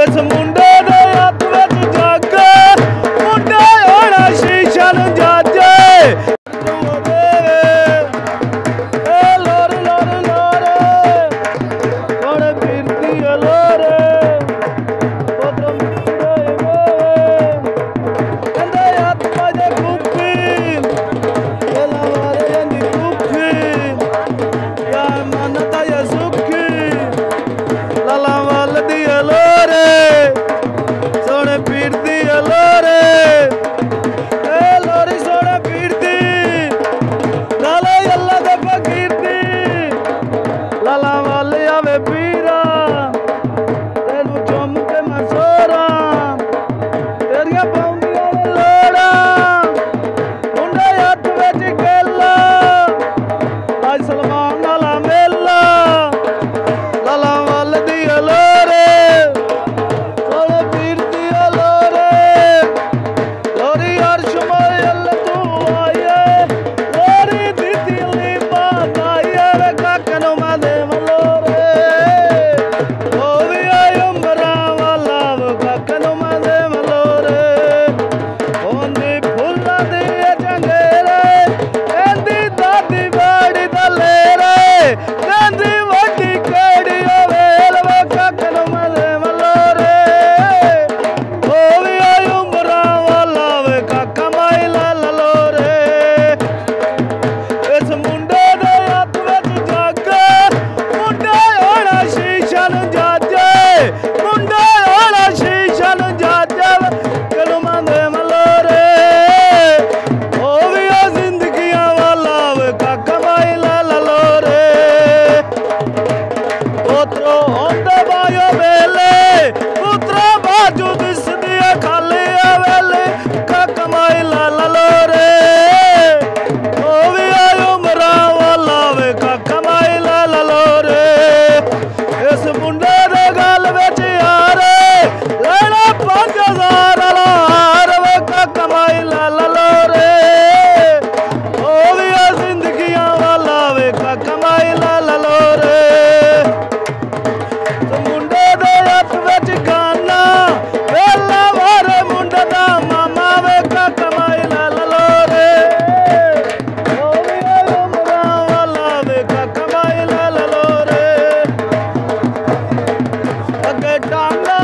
इस मुंडे दे हत्थ विच जग मुंडा होना शीशा नूं जाजे लोरे लोरे लोरे थोड़े फिरदी लोरे उधर मुंडे कहंदे हत्थ वजे कुप्पी एला वारे जंदी कुप्पी या मनता या सुखी लाला वाल दी लोरे सोने फिरदी लोरे लोरी सोने फिरदी लाला अल्लाह दे फकीर दी लाला वाल आवे पीरा तेनू चुम के मैं सोरा तेरिया पाउंदियां ने लोड़ा मुंडे हत्थ विच गेला अज सलमान वाला मेला लाला वाल दी लोरे सोने फिरदी लोरे लोरी अर्श मोयल तू आए लोरी दीदी ली बात आए वे काकनो मैं देव लोरे ओ भी आई उमरा वाला वो काकनो मैं देव लोरे ओंदी फुल्ला दी चंगेरे कहंदी दादी बाड़ी दा लेरे कहंदी वड्डी केड़ी वेल वे काकनो मैं देव लोरे ओ भी आई उमरा वाला वे काका माई लाल लोरे इस मुंडे दे हत्थ विच जग मुंडा होना शीशा नूं जाजे मुंडा होना शीशा नूं जाजे कनो मंदे मलोरे ओ भी आ जिंदगियां वाला वे काका माई लाल लोरे पुत्रो होंदे बायो वेले पुत्रा बाजू दिसदी खाली वेले काका माई लाल लोरे ओ भी आई उमरा वाला वे काका माई लाल लोरे इस मुंडे दे गल विच यारे लेना 5000 वाला हार वे काका माई लाल लोरे ओ भी आ जिंदगियां वाला वे काका माई लाल लोरे मुंडे दे हत्थ विच गाना वेला वारे मुंडे दा मामा वे काका माई लाल लोरे ओ भी आई उमरा वाला वे काका माई लाल लोरे अगे टांगा